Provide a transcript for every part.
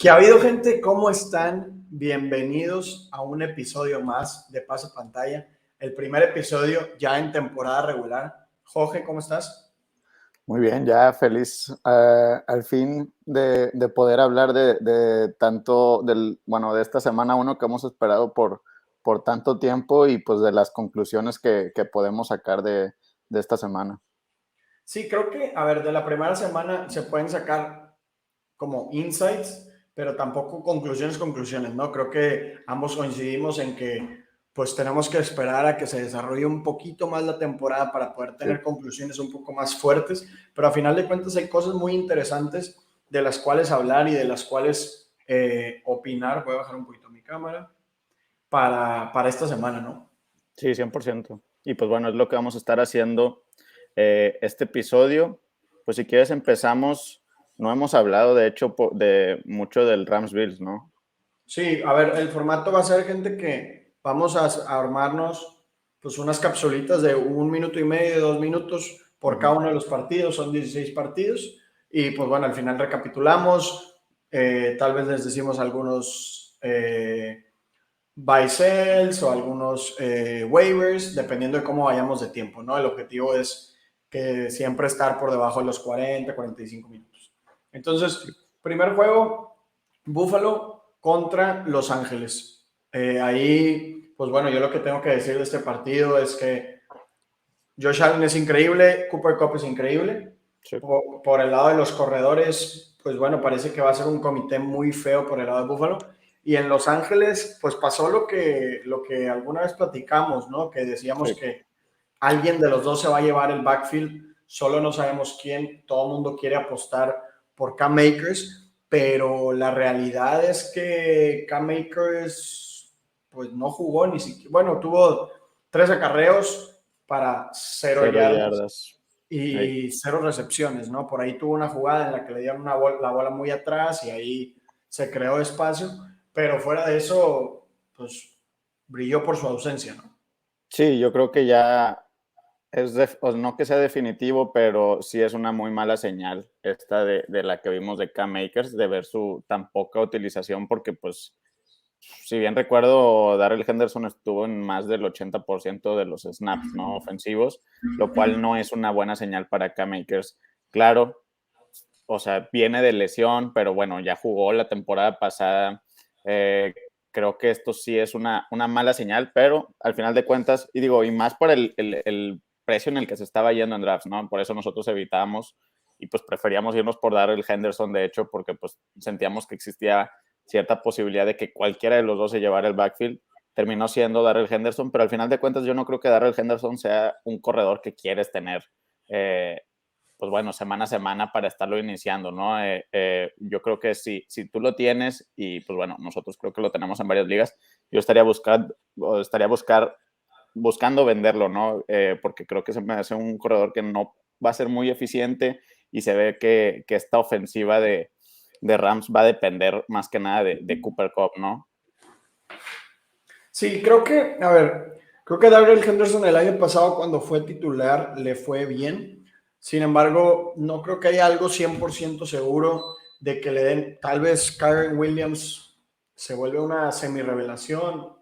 ¿Qué ha habido, gente? ¿Cómo están? Bienvenidos a un episodio más de Pase Pantalla. El primer episodio ya en temporada regular. Jorge, ¿cómo estás? Muy bien, ya feliz al fin de poder hablar de tanto de esta semana uno que hemos esperado por tanto tiempo y pues de las conclusiones que podemos sacar de esta semana. Sí, creo que, a ver, de la primera semana se pueden sacar como insights, pero tampoco conclusiones, ¿no? Creo que ambos coincidimos en que pues tenemos que esperar a que se desarrolle un poquito más la temporada para poder Sí, tener conclusiones un poco más fuertes, pero a final de cuentas hay cosas muy interesantes de las cuales hablar y de las cuales opinar. Voy a bajar un poquito mi cámara para esta semana, ¿no? sí, 100%. Y pues bueno, es lo que vamos a estar haciendo este episodio. Pues si quieres empezamos, no hemos hablado de hecho de mucho del Rams Bills, ¿no? Sí, a ver, el formato va a ser, gente, que vamos a armarnos pues unas capsulitas de 1 minuto y medio, 2 minutos por cada Ujú. uno de los partidos, son 16 partidos, y pues bueno, al final recapitulamos, tal vez les decimos algunos buy sells o algunos waivers, dependiendo de cómo vayamos de tiempo, ¿no? El objetivo es que siempre estar por debajo de los 40, 45 minutos. Sí, Entonces, primer juego, Buffalo contra Los Ángeles. Ahí, pues bueno, yo lo que tengo que decir de este partido es que Josh Allen es increíble, Cooper Kupp es increíble. sí. Por el lado de los corredores, pues bueno, parece que va a ser un comité muy feo por el lado de Buffalo. Y en Los Ángeles, pues pasó lo que alguna vez platicamos, ¿no? Que decíamos Sí. que alguien de los dos se va a llevar el backfield, solo no sabemos quién, todo el mundo quiere apostar por Cam Akers, pero la realidad es que Cam Akers pues no jugó ni siquiera, bueno, tuvo 3 acarreos para 0 Cero yardas yardas. Hey. y 0 recepciones, ¿no? Por ahí tuvo una jugada en la que le dieron la bola muy atrás y ahí se creó espacio, pero fuera de eso, pues brilló por su ausencia, ¿no? Sí, yo creo que ya o no que sea definitivo, pero sí es una muy mala señal esta de la que vimos de Cam Akers, de ver su tan poca utilización, porque pues, si bien recuerdo, Darrell Henderson estuvo en más del 80% de los snaps, ¿no? Ofensivos, lo cual no es una buena señal para Cam Akers. Claro, o sea, viene de lesión, pero bueno, ya jugó la temporada pasada. Eh, Creo que esto sí es una mala señal, pero al final de cuentas, y digo, y más por el precio en el que se estaba yendo en drafts, ¿no? Por eso nosotros evitábamos y pues preferíamos irnos por Darrell Henderson, de hecho, porque pues sentíamos que existía cierta posibilidad de que cualquiera de los dos se llevara el backfield. Terminó siendo Darrell Henderson, pero al final de cuentas yo no creo que Darrell Henderson sea un corredor que quieres tener eh, pues bueno, semana a semana para estarlo iniciando, ¿no? Yo creo que si tú lo tienes y pues bueno, nosotros creo que lo tenemos en varias ligas, yo buscando venderlo, ¿no? Porque creo que se me hace un corredor que no va a ser muy eficiente y se ve que esta ofensiva de Rams va a depender más que nada de Cooper Kupp, ¿no? Sí, creo que, a ver, creo que Darrell Henderson el año pasado cuando fue titular le fue bien. Sin embargo, no creo que haya algo 100% seguro de que le den, tal vez Kyren Williams se vuelve una semi-revelación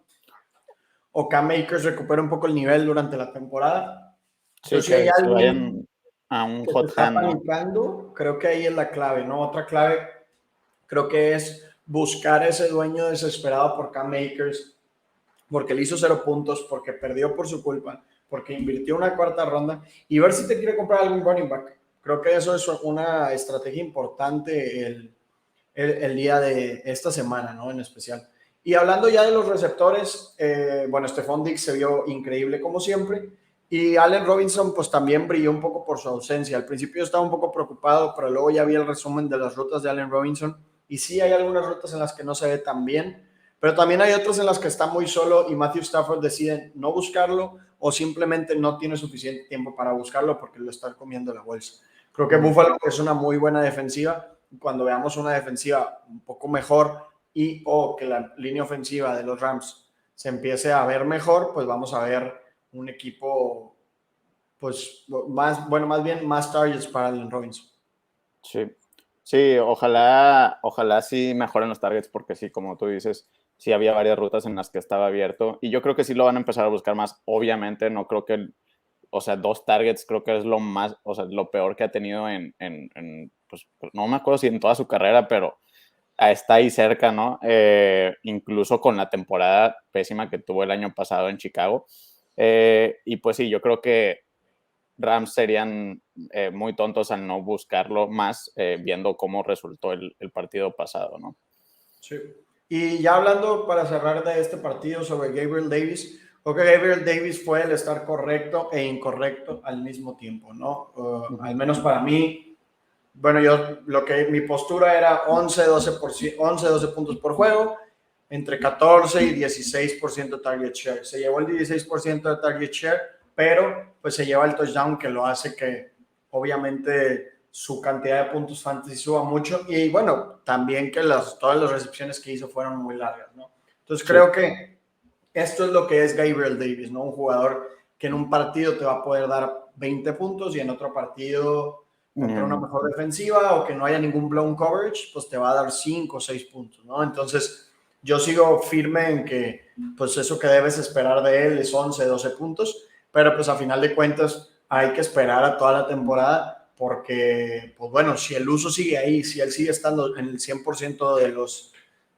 o Cam Akers recupera un poco el nivel durante la temporada. Pero Sí, si hay que se alguien vayan a un que se hot está hand, ¿no? panicando, creo que ahí es la clave, ¿no? Otra clave creo que es buscar ese dueño desesperado por Cam Akers, porque le hizo 0 puntos, porque perdió por su culpa, porque invirtió una cuarta ronda y ver si te quiere comprar algún running back. Creo que eso es una estrategia importante el día de esta semana, ¿no? En especial. Y hablando ya de los receptores, bueno, Stephon Diggs se vio increíble como siempre. Y Allen Robinson, pues también brilló un poco por su ausencia. Al principio yo estaba un poco preocupado, pero luego ya vi el resumen de las rutas de Allen Robinson. Y sí hay algunas rutas en las que no se ve tan bien, pero también hay otras en las que está muy solo y Matthew Stafford decide no buscarlo o simplemente no tiene suficiente tiempo para buscarlo porque lo está comiendo la bolsa. Creo que Ujú. Buffalo es una muy buena defensiva. Cuando veamos una defensiva un poco mejor y o que la línea ofensiva de los Rams se empiece a ver mejor, pues vamos a ver un equipo, pues más, bueno, más bien más targets para Allen Robinson. Sí. Sí, ojalá sí mejoren los targets, porque sí, como tú dices, sí había varias rutas en las que estaba abierto. Y yo creo que sí lo van a empezar a buscar más. Obviamente, no creo que, o sea, 2 targets creo que es lo más, o sea, lo peor que ha tenido pues, no me acuerdo si en toda su carrera, pero está ahí cerca, ¿no? Incluso con la temporada pésima que tuvo el año pasado en Chicago. Y pues sí, yo creo que Rams serían muy tontos al no buscarlo más, viendo cómo resultó el partido pasado, ¿no? Sí. Y ya hablando para cerrar de este partido sobre Gabriel Davis, creo que Gabriel Davis fue el estar correcto e incorrecto al mismo tiempo, ¿no? Al menos para mí, bueno, mi postura era 11, 12 puntos por juego, entre 14 y 16% target share. Se llevó el 16% de target share, pero pues se lleva el touchdown que lo hace que obviamente su cantidad de puntos fantasy suba mucho y bueno, también que todas las recepciones que hizo fueron muy largas, ¿no? Entonces Sí. creo que esto es lo que es Gabriel Davis, ¿no? Un jugador que en un partido te va a poder dar 20 puntos y en otro partido contra una mejor defensiva o que no haya ningún blown coverage, pues te va a dar 5 o 6 puntos, ¿no? Entonces, yo sigo firme en que, pues eso que debes esperar de él es 11, 12 puntos, pero pues a final de cuentas hay que esperar a toda la temporada porque, pues bueno, si el uso sigue ahí, si él sigue estando en el 100%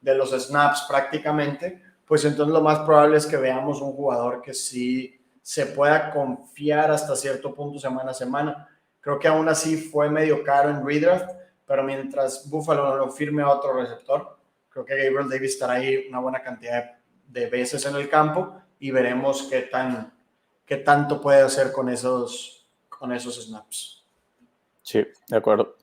de los snaps prácticamente, pues entonces lo más probable es que veamos un jugador que sí se pueda confiar hasta cierto punto semana a semana. Creo que aún así fue medio caro en redraft, pero mientras Buffalo lo firme a otro receptor, creo que Gabriel Davis estará ahí una buena cantidad de veces en el campo y veremos qué tanto puede hacer con esos snaps. Sí, de acuerdo.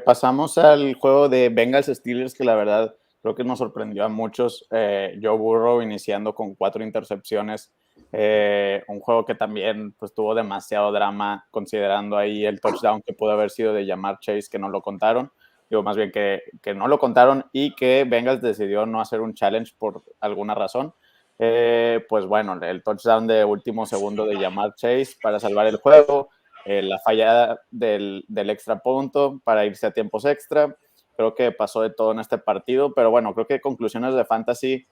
Pasamos al juego de Bengals Steelers, que la verdad creo que nos sorprendió a muchos. Joe Burrow iniciando con 4 intercepciones. Un juego que también pues, tuvo demasiado drama, considerando ahí el touchdown que pudo haber sido de Ja'Marr Chase, que no lo contaron. Digo, más bien que no lo contaron y que Bengals decidió no hacer un challenge por alguna razón. Pues bueno, el touchdown de último segundo de Ja'Marr Chase para salvar el juego, la fallada del extra punto para irse a tiempos extra. Creo que pasó de todo en este partido, pero bueno, creo que conclusiones de fantasy.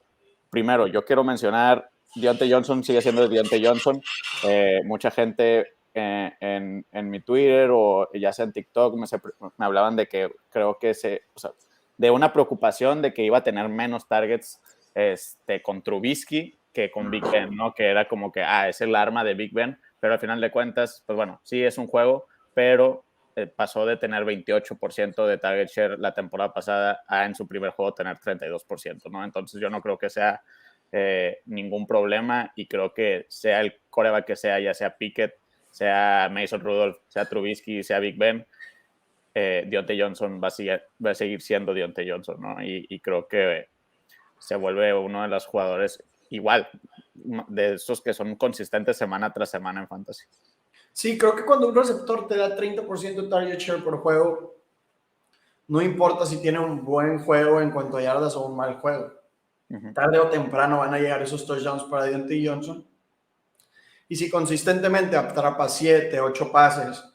Primero, yo quiero mencionar, Diontae Johnson sigue siendo Diontae Johnson. Mucha gente en mi Twitter o ya sea en TikTok me hablaban de que creo que o sea, de una preocupación de que iba a tener menos targets con Trubisky que con Big Ben, ¿no? Que era como que, es el arma de Big Ben, pero al final de cuentas, pues bueno, sí es un juego, pero pasó de tener 28% de target share la temporada pasada a en su primer juego tener 32%, ¿no? Entonces yo no creo que sea ningún problema y creo que sea el quarterback que sea, ya sea Pickett, sea Mason Rudolph, sea Trubisky, sea Big Ben, Diontae Johnson va a seguir siendo Diontae Johnson, ¿no? Y creo que se vuelve uno de los jugadores igual, de esos que son consistentes semana tras semana en fantasy. Sí, creo que cuando un receptor te da 30% target share por juego, no importa si tiene un buen juego en cuanto a yardas o un mal juego. Tarde o temprano van a llegar esos touchdowns para Diontae Johnson. Y si consistentemente atrapa 7, 8 pases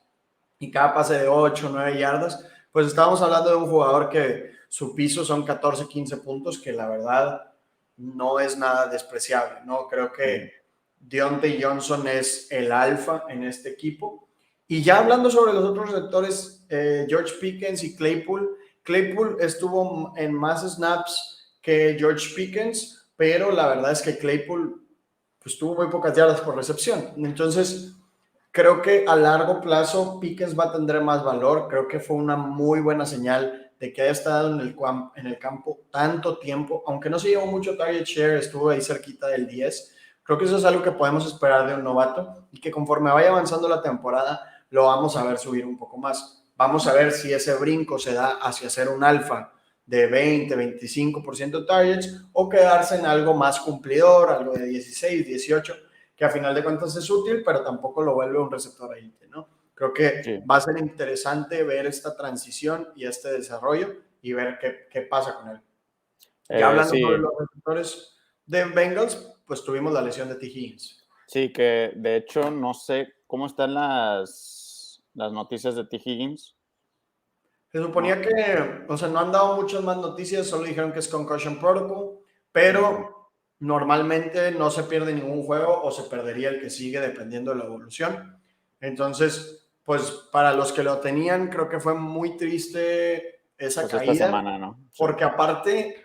y cada pase de 8, 9 yardas, pues estamos hablando de un jugador que su piso son 14, 15 puntos, que la verdad no es nada despreciable, ¿no? Creo que Diontae Johnson es el alfa en este equipo. Y ya hablando sobre los otros receptores, George Pickens y Claypool estuvo en más snaps que George Pickens, pero la verdad es que Claypool pues tuvo muy pocas yardas por recepción. Entonces, creo que a largo plazo Pickens va a tener más valor. Creo que fue una muy buena señal de que haya estado en el campo tanto tiempo, aunque no se llevó mucho target share, estuvo ahí cerquita del 10. Creo que eso es algo que podemos esperar de un novato y que conforme vaya avanzando la temporada lo vamos a ver subir un poco más. Vamos a ver si ese brinco se da hacia ser un alfa de 20, 25% targets o quedarse en algo más cumplidor, algo de 16, 18, que a final de cuentas es útil, pero tampoco lo vuelve un receptor élite, ¿no? Creo que va a ser interesante ver esta transición y este desarrollo y ver qué pasa con él. Ya hablando sobre Sí, los receptores de Bengals, pues tuvimos la lesión de T. Higgins. sí, que de hecho no sé cómo están las noticias de T. Higgins. Se suponía que, o sea, no han dado muchas más noticias, solo dijeron que es Concussion Protocol, pero normalmente no se pierde ningún juego o se perdería el que sigue dependiendo de la evolución. Entonces, pues para los que lo tenían, creo que fue muy triste esa Pues esta caída, semana, ¿no? Sí. porque aparte,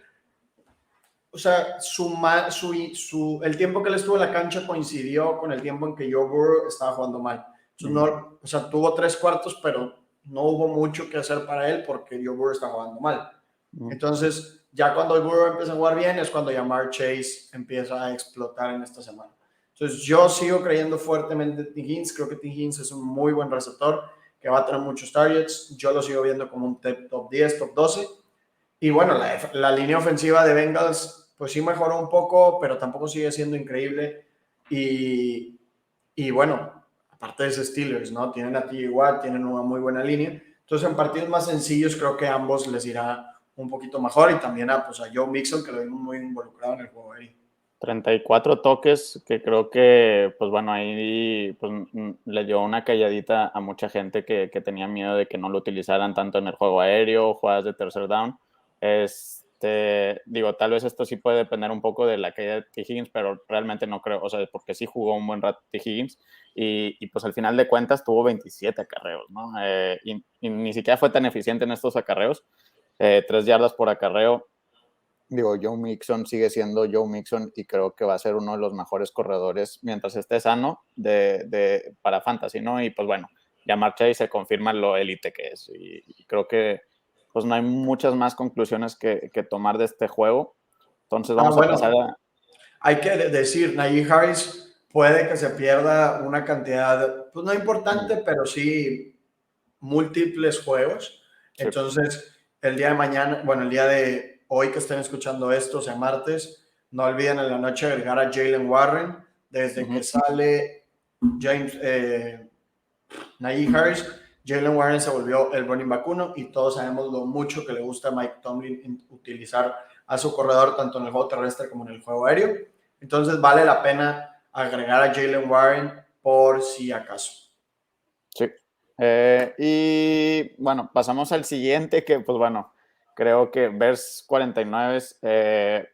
o sea, el tiempo que él estuvo en la cancha coincidió con el tiempo en que Joe Burrow estaba jugando mal. Entonces, no, o sea, tuvo 3 cuartos, pero no hubo mucho que hacer para él porque Joe Burrow estaba jugando mal. Entonces, ya cuando el Burrow empieza a jugar bien, es cuando Jamar Chase empieza a explotar en esta semana. Entonces, yo sigo creyendo fuertemente en T. Higgins. Creo que T. Higgins es un muy buen receptor que va a tener muchos targets. Yo lo sigo viendo como un top 10, top 12. Y bueno, la línea ofensiva de Bengals, pues sí mejoró un poco, pero tampoco sigue siendo increíble. Y bueno, aparte de ese Steelers, ¿no? Tienen a T.J. Watt, tienen una muy buena línea. Entonces, en partidos más sencillos, creo que a ambos les irá un poquito mejor. Y también pues, a Joe Mixon, que lo vimos muy involucrado en el juego ahí. 34 toques, que creo que, pues bueno, ahí pues, le dio una calladita a mucha gente que tenía miedo de que no lo utilizaran tanto en el juego aéreo, jugadas de tercer down. Digo, tal vez esto sí puede depender un poco de la caída de T. Higgins, pero realmente no creo, o sea, porque sí jugó un buen rato T. Higgins y pues al final de cuentas tuvo 27 acarreos, ¿no? Y ni siquiera fue tan eficiente en estos acarreos, 3 yardas por acarreo. Digo, Joe Mixon sigue siendo Joe Mixon y creo que va a ser uno de los mejores corredores mientras esté sano para Fantasy, ¿no? Y pues bueno, Jamar Chase se confirma lo élite que es. Y creo que pues no hay muchas más conclusiones que tomar de este juego. Entonces vamos a pasar a... Hay que decir, Najee Harris puede que se pierda una cantidad, pues no importante, pero sí múltiples juegos. Sí. Entonces, el día de mañana, bueno, el día de hoy que estén escuchando esto, o sea, martes, no olviden en la noche agregar a Jalen Warren. Desde que sale Najee Harris, Jalen Warren se volvió el running back 1 y todos sabemos lo mucho que le gusta a Mike Tomlin utilizar a su corredor tanto en el juego terrestre como en el juego aéreo. Entonces vale la pena agregar a Jalen Warren por si acaso. Sí. Y bueno, pasamos al siguiente que pues bueno, creo que Bears 49,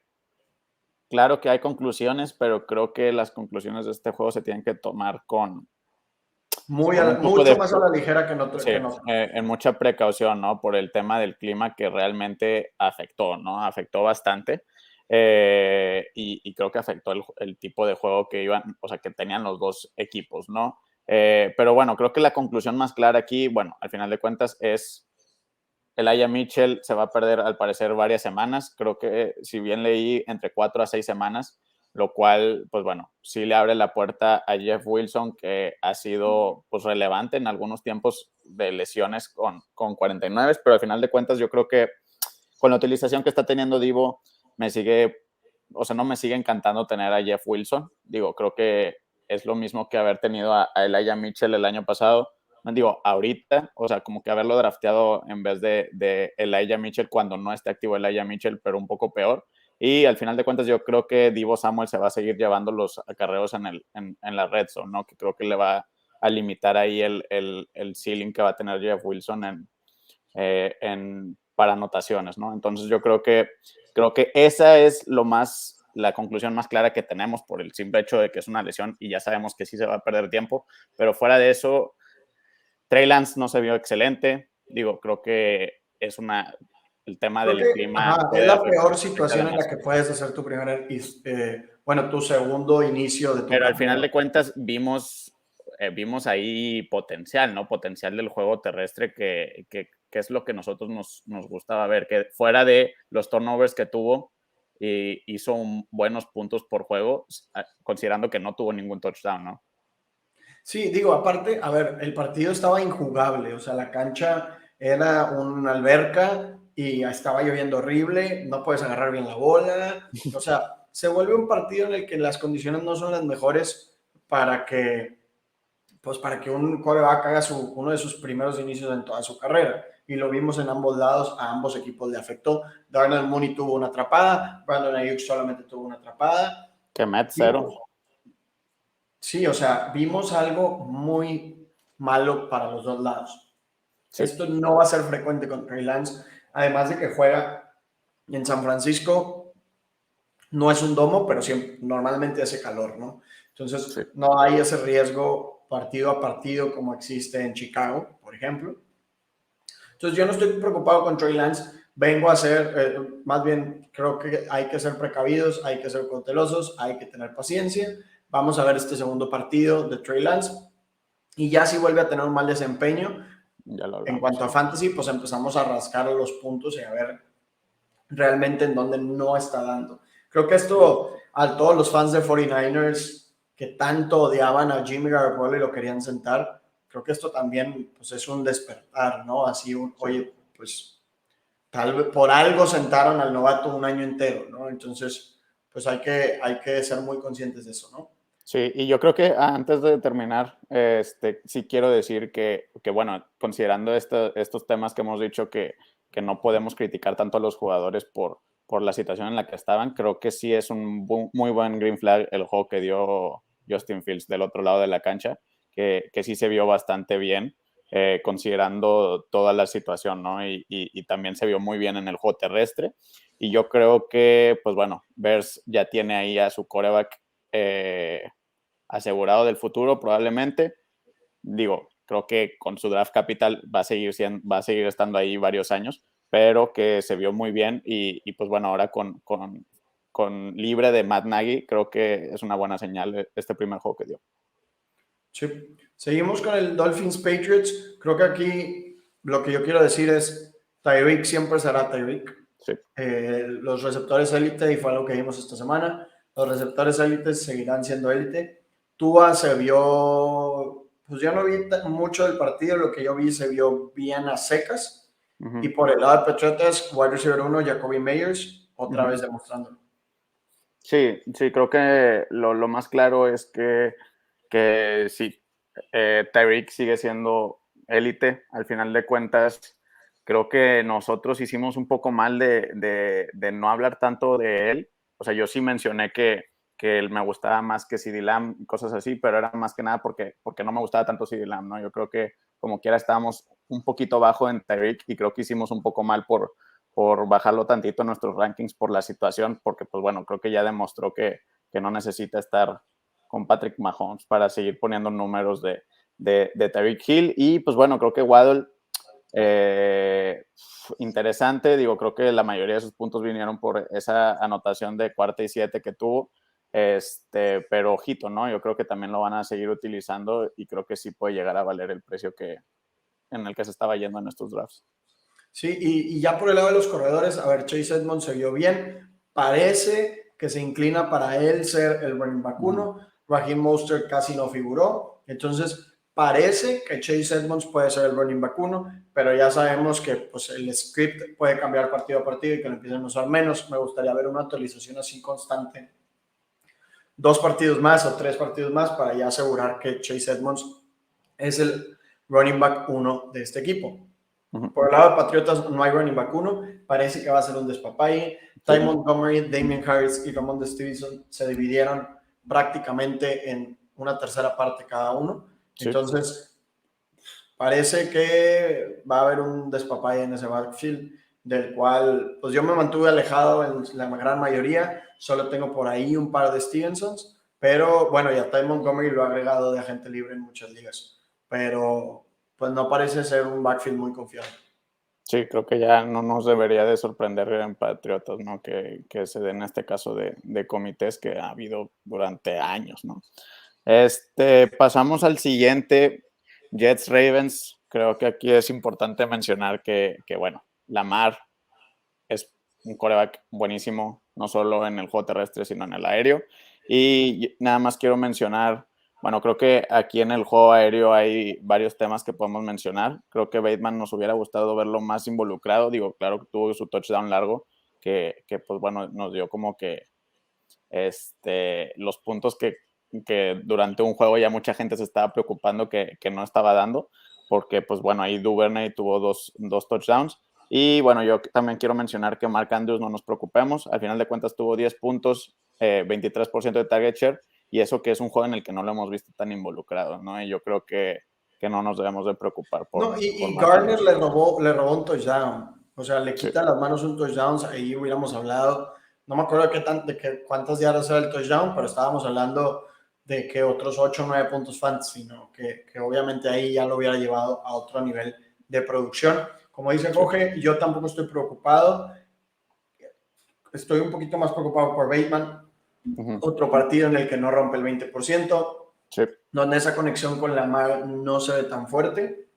claro que hay conclusiones, pero creo que las conclusiones de este juego se tienen que tomar con mucho más a la ligera que en otro. Sí, en mucha precaución, ¿no? Por el tema del clima que realmente afectó, ¿no? Afectó bastante. Y creo que afectó el tipo de juego que iban, o sea, que tenían los dos equipos, ¿no? Pero bueno, creo que la conclusión más clara aquí, bueno, al final de cuentas es Elijah Mitchell se va a perder al parecer varias semanas. Creo que si bien leí entre 4 a 6 semanas, lo cual, pues bueno, sí le abre la puerta a Jeff Wilson, que ha sido pues relevante en algunos tiempos de lesiones con 49, pero al final de cuentas yo creo que con la utilización que está teniendo Divo, no me sigue encantando tener a Jeff Wilson. Digo, creo que es lo mismo que haber tenido a Elijah Mitchell el año pasado. Digo, ahorita, o sea, como que haberlo drafteado en vez de Elijah Mitchell cuando no esté activo Elijah Mitchell, pero un poco peor. Y al final de cuentas yo creo que Divo Samuel se va a seguir llevando los acarreos en la red zone, ¿no? Que creo que le va a limitar ahí el ceiling que va a tener Jeff Wilson para anotaciones, ¿no? Entonces yo creo que esa es la conclusión más clara que tenemos por el simple hecho de que es una lesión y ya sabemos que sí se va a perder tiempo, pero fuera de eso, Trey Lance no se vio excelente. Digo, creo que es el tema del clima. Es la peor situación en la que puedes hacer tu tu segundo inicio de tu Pero carrera. al final de cuentas vimos ahí potencial, ¿no? Potencial del juego terrestre que es lo que nosotros nos gustaba ver, que fuera de los turnovers que tuvo, hizo buenos puntos por juego, considerando que no tuvo ningún touchdown, ¿no? Sí, digo, aparte, a ver, el partido estaba injugable, o sea, la cancha era una alberca y estaba lloviendo horrible, no puedes agarrar bien la bola, o sea, se vuelve un partido en el que las condiciones no son las mejores para que, pues para que un quarterback haga uno de sus primeros inicios en toda su carrera. Y lo vimos en ambos lados, a ambos equipos le afectó. Darnell Mooney tuvo una atrapada, Brandon Ayuk solamente tuvo una atrapada. Que Met 0. Sí, o sea, vimos algo muy malo para los dos lados. Sí. Esto no va a ser frecuente con Trey Lance, además de que juega en San Francisco, no es un domo, pero siempre, normalmente hace calor, ¿no? Sí. Entonces, no hay ese riesgo partido a partido como existe en Chicago, por ejemplo. Entonces, yo no estoy preocupado con Trey Lance. Vengo a ser, más bien, creo que hay que ser precavidos, hay que ser cautelosos, hay que tener paciencia. Vamos a ver este segundo partido de Trey Lance. Y ya si vuelve a tener un mal desempeño, Ya lo en hablamos. cuanto a fantasy, pues empezamos a rascar los puntos y a ver realmente en dónde no está dando. Creo que esto a todos los fans de 49ers que tanto odiaban a Jimmy Garoppolo y lo querían sentar, creo que esto también pues, es un despertar, ¿no? Así, Sí. oye, pues tal vez por algo sentaron al novato un año entero, ¿no? Entonces, pues hay que ser muy conscientes de eso, ¿no? Sí, y yo creo que antes de terminar, sí quiero decir que bueno, considerando estos temas que hemos dicho que no podemos criticar tanto a los jugadores por la situación en la que estaban, creo que sí es un muy buen green flag el juego que dio Justin Fields del otro lado de la cancha, que sí se vio bastante bien, considerando toda la situación, ¿no? Y también se vio muy bien en el juego terrestre. Y yo creo que, pues bueno, Bears ya tiene ahí a su quarterback asegurado del futuro probablemente. Digo, creo que con su draft capital va a seguir estando ahí varios años, pero que se vio muy bien y pues bueno, ahora con libre de Matt Nagy, creo que es una buena señal este primer juego que dio. Sí. Seguimos con el Dolphins Patriots. Creo que aquí lo que yo quiero decir es Tyreek siempre será Tyreek. Sí. Los receptores élite, y fue algo que vimos esta semana, los receptores élites seguirán siendo élite. Tua se vio, pues yo no vi mucho del partido, lo que yo vi se vio bien a secas. Y por el lado de Patriotas, wide receiver 1, Jacoby Meyers, otra vez demostrándolo. Sí, sí, creo que lo más claro es que sí, Tyreek sigue siendo élite. Al final de cuentas, creo que nosotros hicimos un poco mal de no hablar tanto de él. O sea, yo sí mencioné que él me gustaba más que CeeDee Lamb y cosas así, pero era más que nada porque no me gustaba tanto CeeDee Lamb, ¿no? Yo creo que como quiera estábamos un poquito bajo en Tyreek y creo que hicimos un poco mal por bajarlo tantito en nuestros rankings por la situación, porque pues bueno, creo que ya demostró que no necesita estar con Patrick Mahomes para seguir poniendo números de Tyreek Hill. Y pues bueno, creo que Waddle, interesante, digo, creo que la mayoría de sus puntos vinieron por esa anotación de 4ª y 7 que tuvo, pero ojito, ¿no? Yo creo que también lo van a seguir utilizando y creo que sí puede llegar a valer el precio en el que se estaba yendo en estos drafts. Sí, y ya por el lado de los corredores, a ver, Chase Edmonds se vio bien. Parece que se inclina para él ser el running back 1. Raheem Mostert casi no figuró. Entonces, parece que Chase Edmonds puede ser el running back 1, pero ya sabemos que pues, el script puede cambiar partido a partido y que lo empiecen a usar menos. Me gustaría ver una actualización así constante. 2 partidos más o 3 partidos más para ya asegurar que Chase Edmonds es el running back 1 de este equipo. Por el lado de Patriotas no hay running back 1, parece que va a ser un despapalle. Sí. Ty Montgomery, Damien Harris y Ramon Stevenson se dividieron prácticamente en una tercera parte cada uno. Sí. Entonces, parece que va a haber un despapalle en ese backfield, del cual pues yo me mantuve alejado en la gran mayoría. Solo tengo por ahí un par de Stevensons, pero bueno, ya Ty Montgomery lo ha agregado de agente libre en muchas ligas, pero pues no parece ser un backfield muy confiable. Sí, creo que ya no nos debería de sorprender en Patriotas, ¿no? Que se den este caso de comités que ha habido durante años, ¿no? Pasamos al siguiente, Jets Ravens. Creo que aquí es importante mencionar que bueno, Lamar es un quarterback buenísimo, no solo en el juego terrestre, sino en el aéreo. Y nada más quiero mencionar, bueno, creo que aquí en el juego aéreo hay varios temas que podemos mencionar. Creo que Bateman nos hubiera gustado verlo más involucrado. Digo, claro que tuvo su touchdown largo, que pues bueno, nos dio como que los puntos que durante un juego ya mucha gente se estaba preocupando que no estaba dando, porque pues bueno, ahí Duvernay tuvo dos touchdowns. Y bueno, yo también quiero mencionar que Mark Andrews no nos preocupemos, al final de cuentas tuvo 10 puntos, 23% de target share, y eso que es un juego en el que no lo hemos visto tan involucrado, ¿no? Y yo creo que que no nos debemos de preocupar No, por y Gardner matarlos. le robó un touchdown. O sea, le Sí. quita las manos un touchdown. Ahí hubiéramos hablado. No me acuerdo cuántas yardas era el touchdown, pero estábamos hablando de que otros 8 o 9 puntos fantasy, ¿no? Que obviamente ahí ya lo hubiera llevado a otro nivel de producción. Como dice Sí. Jorge, yo tampoco estoy preocupado. Estoy un poquito más preocupado por Bateman. Uh-huh. Otro partido en el que no rompe el 20%, Sí. donde esa conexión con Lamar no se ve tan fuerte.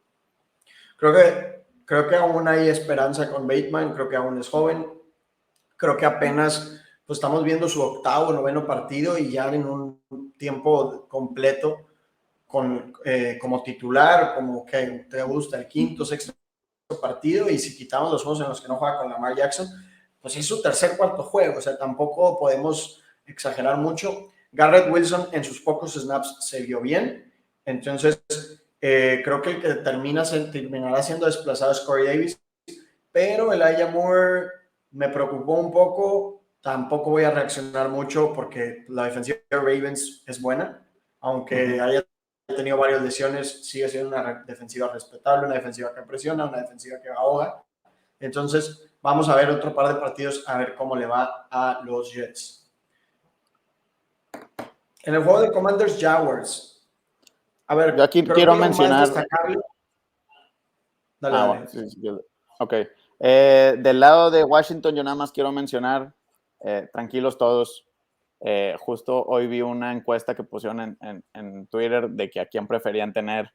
Creo que aún hay esperanza con Bateman, creo que aún es joven, creo que apenas pues, estamos viendo su octavo, noveno partido y ya en un tiempo completo como titular, como que te gusta el quinto, sexto partido, y si quitamos los juegos en los que no juega con Lamar Jackson, pues es su tercer, cuarto juego, o sea, tampoco podemos exagerar mucho. Garrett Wilson en sus pocos snaps se vio bien, entonces creo que el que terminará siendo desplazado es Corey Davis, pero el Elijah Moore me preocupó un poco, tampoco voy a reaccionar mucho porque la defensiva de Ravens es buena, aunque haya tenido varias lesiones, sigue siendo una defensiva respetable, una defensiva que presiona, una defensiva que ahoga. Entonces, vamos a ver otro par de partidos a ver cómo le va a los Jets. En el juego de Commanders Jaguars, a ver, Yo aquí creo quiero que lo más mencionar. destacable. Dale, Bueno, dale. sí, ok. Del lado de Washington, yo nada más quiero mencionar, tranquilos todos. Justo hoy vi una encuesta que pusieron en Twitter de que a quién preferían tener,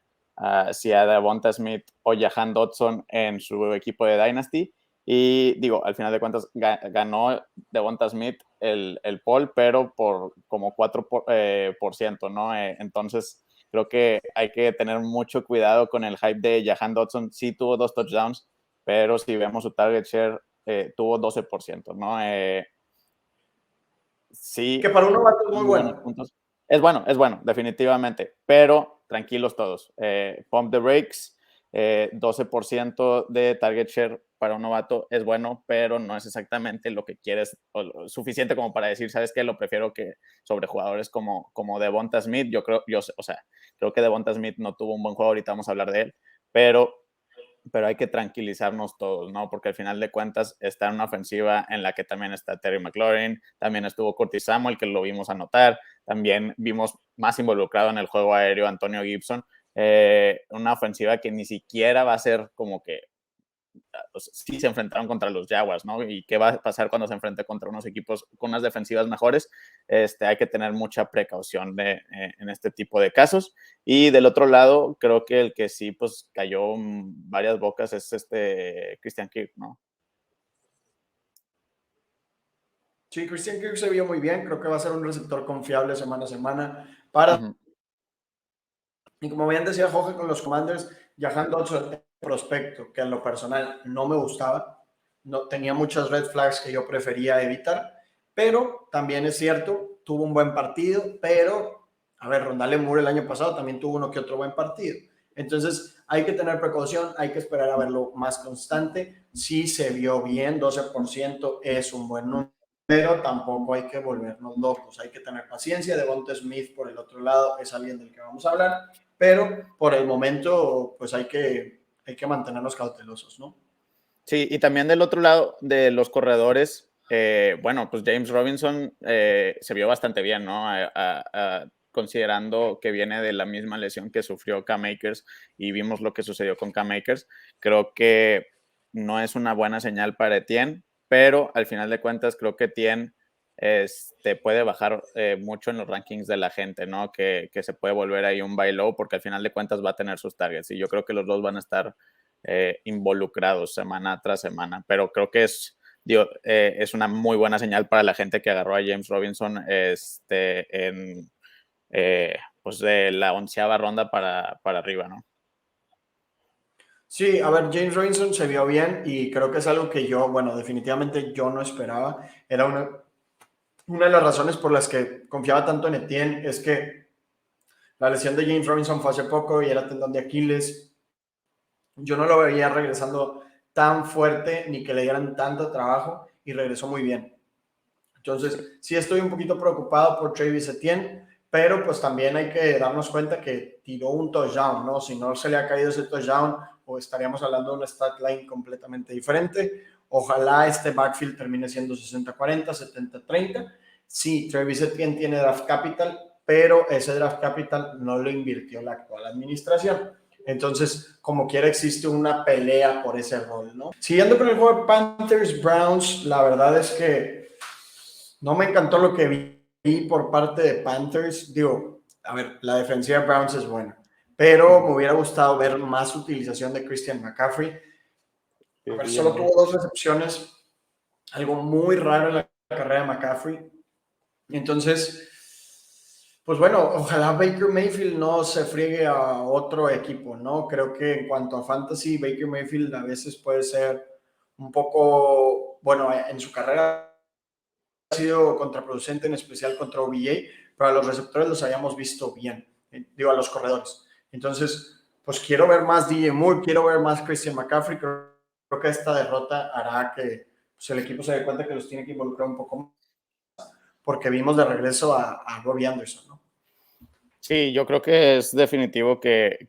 si a Devonta Smith o Jahan Dotson en su equipo de Dynasty. Y digo, al final de cuentas ganó Devonta Smith el poll, pero por como 4%, ¿no? Entonces, creo que hay que tener mucho cuidado con el hype de Jahan Dotson. Sí tuvo 2 touchdowns, pero si vemos su target share, tuvo 12%, ¿no? Que Sí, para un novato es muy muy buenos bueno. puntos. Es bueno, definitivamente, pero tranquilos todos. Pump the brakes, 12% de target share para un novato es bueno, pero no es exactamente lo que quieres, o suficiente como para decir, ¿sabes qué? Lo prefiero que sobre jugadores como Devonta Smith. Creo que Devonta Smith no tuvo un buen juego, ahorita vamos a hablar de él, pero hay que tranquilizarnos todos, ¿no? Porque al final de cuentas está en una ofensiva en la que también está Terry McLaurin, también estuvo Curtis Samuel, que lo vimos anotar, también vimos más involucrado en el juego aéreo Antonio Gibson, una ofensiva que ni siquiera va a ser como que sí se enfrentaron contra los Jaguars, ¿no? Y qué va a pasar cuando se enfrente contra unos equipos con unas defensivas mejores. Hay que tener mucha precaución en este tipo de casos. Y del otro lado, creo que el que sí, pues, cayó varias bocas es Christian Kirk, ¿no? Sí, Christian Kirk se vio muy bien, creo que va a ser un receptor confiable semana a semana para. Uh-huh. Y como bien decía Jorge con los Commanders, Jahan Dodson, prospecto, que en lo personal no me gustaba, no, tenía muchas red flags que yo prefería evitar, pero también es cierto, tuvo un buen partido, pero, a ver, Rondale Moore el año pasado también tuvo uno que otro buen partido. Entonces, hay que tener precaución, hay que esperar a verlo más constante. Sí se vio bien, 12% es un buen número, pero tampoco hay que volvernos locos, hay que tener paciencia. Devonta Smith, por el otro lado, es alguien del que vamos a hablar, pero por el momento, pues hay que mantenernos cautelosos, ¿no? Sí, y también del otro lado de los corredores, bueno, pues James Robinson se vio bastante bien, ¿no? Considerando que viene de la misma lesión que sufrió Cam Akers y vimos lo que sucedió con Cam Akers, creo que no es una buena señal para Etienne, pero al final de cuentas creo que Etienne puede bajar mucho en los rankings de la gente, ¿no? Que se puede volver ahí un buy low porque al final de cuentas va a tener sus targets y yo creo que los dos van a estar involucrados semana tras semana, pero creo que es una muy buena señal para la gente que agarró a James Robinson pues de la 11ª ronda para arriba, ¿no? Sí, a ver, James Robinson se vio bien y creo que es algo que yo, bueno, definitivamente yo no esperaba. Era una de las razones por las que confiaba tanto en Etienne, es que la lesión de James Robinson fue hace poco y era tendón de Aquiles. Yo no lo veía regresando tan fuerte ni que le dieran tanto trabajo y regresó muy bien. Entonces, sí estoy un poquito preocupado por Travis Etienne, pero pues también hay que darnos cuenta que tiró un touchdown, ¿no? Si no se le ha caído ese touchdown, o estaríamos hablando de una stat line completamente diferente. Ojalá este backfield termine siendo 60-40, 70-30. Sí, Travis Etienne tiene draft capital, pero ese draft capital no lo invirtió la actual administración. Entonces, como quiera, existe una pelea por ese rol, ¿no? Siguiendo con el juego de Panthers-Browns, la verdad es que no me encantó lo que vi por parte de Panthers. Digo, a ver, la defensiva de Browns es buena, pero me hubiera gustado ver más utilización de Christian McCaffrey. A ver, solo tuvo 2 recepciones, algo muy raro en la carrera de McCaffrey. Entonces, pues bueno, ojalá Baker Mayfield no se friegue a otro equipo, ¿no? Creo que en cuanto a fantasy, Baker Mayfield a veces puede ser un poco, bueno, en su carrera ha sido contraproducente, en especial contra OBJ, pero a los receptores los habíamos visto bien, digo, a los corredores. Entonces, pues quiero ver más DJ Moore, quiero ver más Christian McCaffrey. Creo que esta derrota hará que pues, el equipo se dé cuenta que los tiene que involucrar un poco más, porque vimos de regreso a Robbie Anderson, ¿no? Sí, yo creo que es definitivo que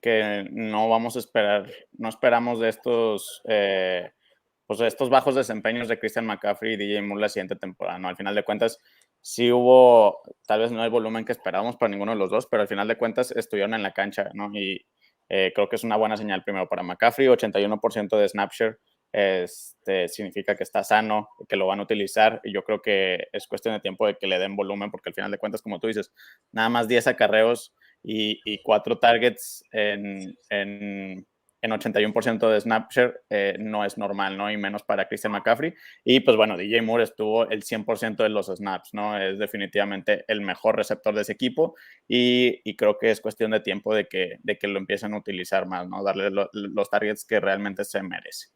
no vamos a esperar, no esperamos de estos, pues estos bajos desempeños de Christian McCaffrey y DJ Moore la siguiente temporada, ¿no? Al final de cuentas, sí hubo, tal vez no el volumen que esperábamos para ninguno de los dos, pero al final de cuentas estuvieron en la cancha, ¿no? Y creo que es una buena señal primero para McCaffrey, 81% de snap share, significa que está sano, que lo van a utilizar, y yo creo que es cuestión de tiempo de que le den volumen, porque al final de cuentas, como tú dices, nada más 10 acarreos y 4 targets en 81% de snap share no es normal, ¿no? Y menos para Christian McCaffrey. Y pues bueno, DJ Moore estuvo el 100% de los snaps, ¿no? Es definitivamente el mejor receptor de ese equipo y creo que es cuestión de tiempo de que lo empiecen a utilizar más, ¿no? Darle los targets que realmente se merece.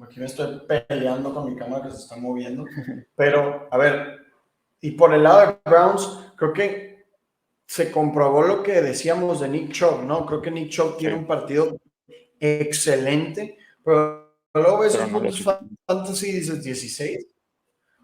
Aquí me estoy peleando con mi cámara que se está moviendo. Pero, a ver, y por el lado de Browns, creo que se comprobó lo que decíamos de Nick Chubb, ¿no? Creo que Nick Chubb tiene un partido excelente, pero luego ves sus no puntos fantasy y dices 16.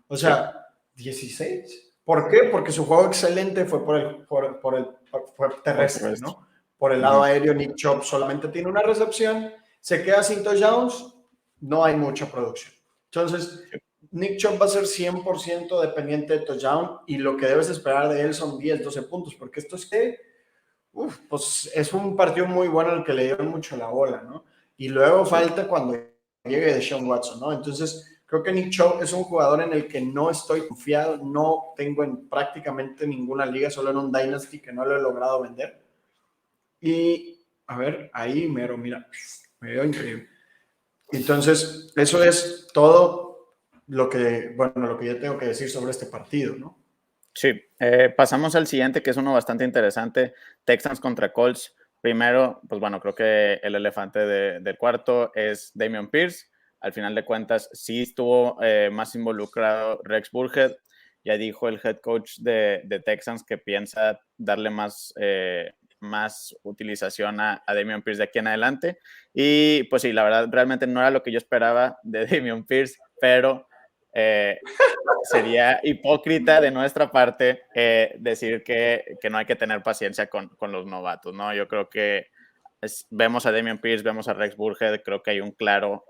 O sea, Sí. 16. ¿Por qué? Porque su juego excelente fue fue terrestre, ¿no? Por el lado aéreo, Nick Chubb solamente tiene una recepción, se queda sin touchdowns, no hay mucha producción. Entonces, Nick Chubb va a ser 100% dependiente de touchdown y lo que debes esperar de él son 10, 12 puntos, porque esto es que, pues es un partido muy bueno en el que le dieron mucho la bola, ¿no? Y luego falta cuando llegue Deshaun Watson, ¿no? Entonces, creo que Nick Chubb es un jugador en el que no estoy confiado, no tengo en prácticamente ninguna liga, solo en un Dynasty que no lo he logrado vender. Y, a ver, ahí mero, mira, me veo increíble. Entonces, eso es todo lo que, bueno, lo que yo tengo que decir sobre este partido, ¿no? Sí, pasamos al siguiente, que es uno bastante interesante, Texans contra Colts. Primero, pues bueno, creo que el elefante del cuarto es Dameon Pierce. Al final de cuentas, sí estuvo más involucrado Rex Burkhead. Ya dijo el head coach de Texans que piensa darle más utilización a Dameon Pierce de aquí en adelante. Y pues sí, la verdad, realmente no era lo que yo esperaba de Dameon Pierce, pero sería hipócrita de nuestra parte decir que no hay que tener paciencia con los novatos, ¿no? Yo creo que vemos a Dameon Pierce, vemos a Rex Burkhead, creo que hay un claro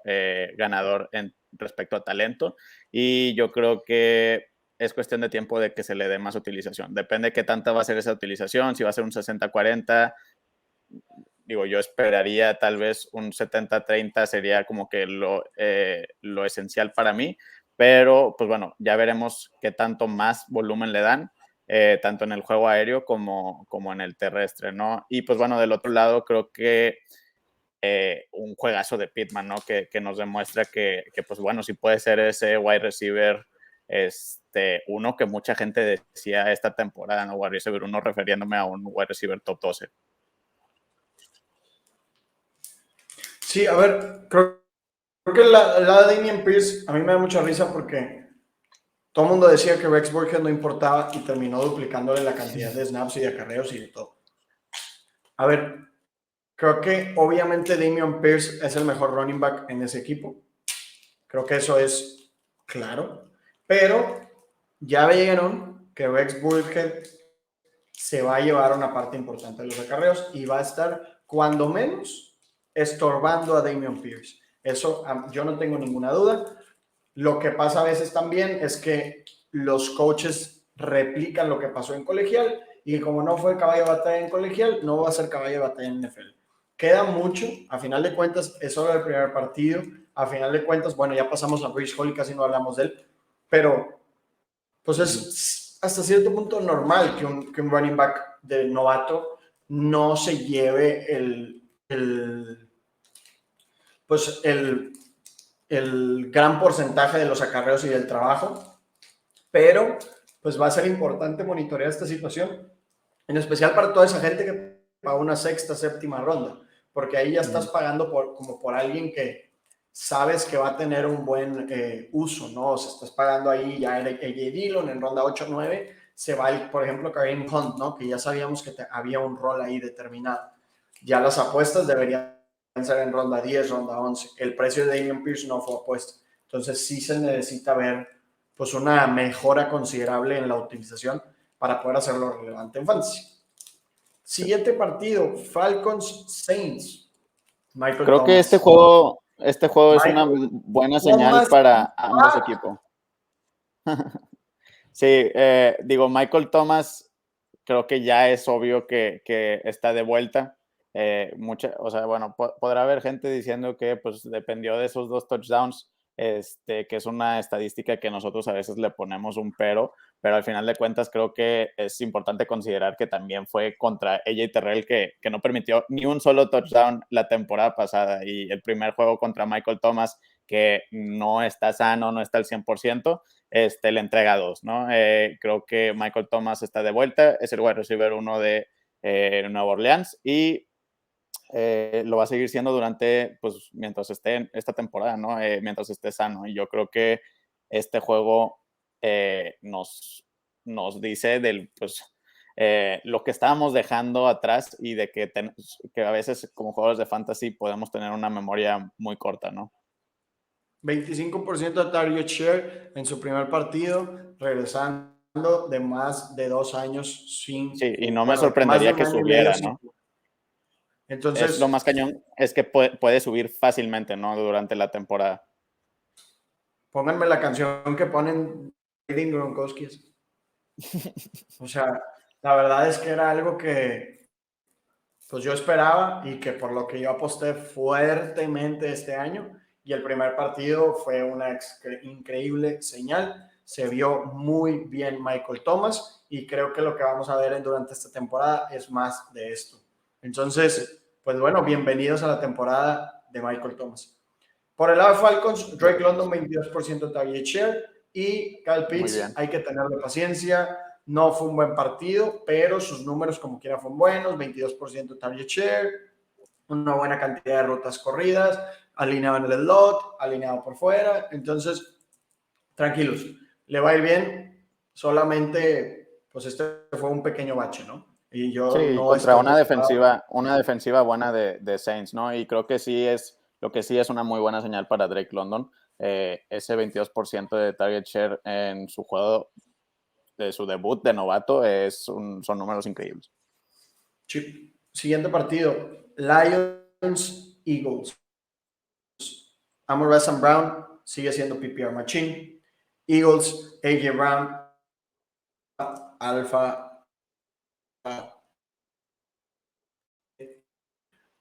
ganador respecto a talento y yo creo que es cuestión de tiempo de que se le dé más utilización. Depende de qué tanta va a ser esa utilización, si va a ser un 60-40, digo, yo esperaría tal vez un 70-30 sería como que lo esencial para mí, pero pues bueno, ya veremos qué tanto más volumen le dan, tanto en el juego aéreo como en el terrestre, ¿no? Y pues bueno, del otro lado creo que un juegazo de Pittman, ¿no? Que nos demuestra que pues bueno, sí puede ser ese wide receiver uno que mucha gente decía esta temporada, ¿no? Wide receiver uno refiriéndome a un wide receiver top 12. Sí, a ver, creo que la de Dameon Pierce a mí me da mucha risa porque todo el mundo decía que Rex Burkhead no importaba y terminó duplicándole la cantidad de snaps y de acarreos y de todo. A ver, creo que obviamente Dameon Pierce es el mejor running back en ese equipo. Creo que eso es claro. Pero ya vieron que Rex Burkhead se va a llevar una parte importante de los acarreos y va a estar, cuando menos, estorbando a Dameon Pierce. Eso yo no tengo ninguna duda. Lo que pasa a veces también es que los coaches replican lo que pasó en colegial y como no fue caballo de batalla en colegial, no va a ser caballo de batalla en NFL. Queda mucho, a final de cuentas es solo el primer partido, a final de cuentas, bueno, ya pasamos a Bryce Hall y casi no hablamos de él, pero pues es hasta cierto punto normal que un running back de novato no se lleve pues el gran porcentaje de los acarreos y del trabajo, pero pues va a ser importante monitorear esta situación, en especial para toda esa gente que paga una sexta, séptima ronda, porque ahí ya estás pagando como por alguien que sabes que va a tener un buen uso, ¿no? O sea, estás pagando ahí ya AJ Dillon en ronda 8 o 9, se va, por ejemplo, Kareem Hunt, ¿no? Que ya sabíamos que había un rol ahí determinado. Ya las apuestas deberían ser en ronda 10, ronda 11. El precio de Dameon Pierce no fue apuesta. Entonces sí se necesita ver pues una mejora considerable en la utilización para poder hacerlo relevante en fantasy. Siguiente partido, Falcons Saints. Michael Creo Thomas. Que este juego es una buena señal para ambos equipos. Sí, digo, Michael Thomas creo que ya es obvio que está de vuelta. O sea, bueno, podrá haber gente diciendo que pues dependió de esos 2 touchdowns, que es una estadística que nosotros a veces le ponemos un pero al final de cuentas creo que es importante considerar que también fue contra AJ Terrell que no permitió ni un solo touchdown la temporada pasada, y el primer juego contra Michael Thomas, que no está sano, no está al 100%, le entrega 2, ¿no? Creo que Michael Thomas está de vuelta, es el wide receiver 1 de Nueva Orleans y lo va a seguir siendo durante, pues, mientras esté en esta temporada, ¿no? Mientras esté sano. Y yo creo que este juego nos dice pues, lo que estábamos dejando atrás y de que a veces como jugadores de fantasy podemos tener una memoria muy corta, ¿no? 25% de target share en su primer partido, regresando de más de 2 años sin... Sí, y no me sorprendería que subiera, ¿no? Entonces, es lo más cañón, es que puede subir fácilmente, ¿no? Durante la temporada. Pónganme la canción que ponen David Gronkowski. O sea, la verdad es que era algo que pues yo esperaba y que por lo que yo aposté fuertemente este año, y el primer partido fue una increíble señal. Se vio muy bien Michael Thomas y creo que lo que vamos a ver durante esta temporada es más de esto. Entonces, pues bueno, bienvenidos a la temporada de Michael Thomas. Por el lado de Falcons, Drake London 22% target share y Kyle Pitts, hay que tenerle paciencia. No fue un buen partido, pero sus números como quiera fueron buenos, 22% target share, una buena cantidad de rutas corridas, alineado en el slot, alineado por fuera. Entonces, tranquilos, le va a ir bien. Solamente, pues este fue un pequeño bache, ¿no? Y yo sí, no contra una defensiva buena de Saints, ¿no? Y creo que sí es una muy buena señal para Drake London. Ese 22% de target share en su juego de su debut de novato son números increíbles. Siguiente partido, Lions Eagles. Amon-Ra St. Brown sigue siendo PPR machine. Eagles, AJ Brown, alfa.